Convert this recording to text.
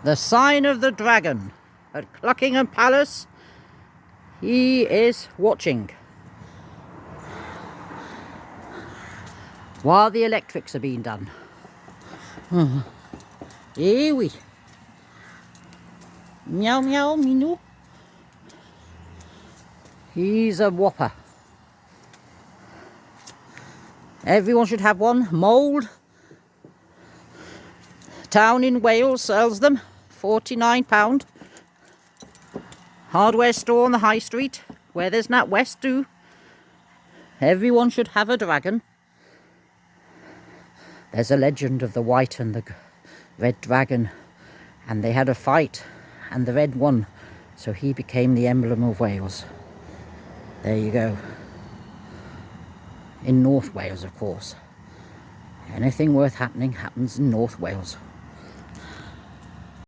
The sign of the dragon at Cluckingham Palace. He is watching while the electrics are being done. Here we. Meow meow meow. He's a whopper. Everyone should have one. Mold. Town in Wales sells them. £49. Hardware store on the high street, where there's NatWest too. Everyone should have a dragon. There's a legend of the white and the red dragon, and they had a fight, and the red won, so he became the emblem of Wales. There you go. In North Wales, of course. Anything worth happening happens in North Wales.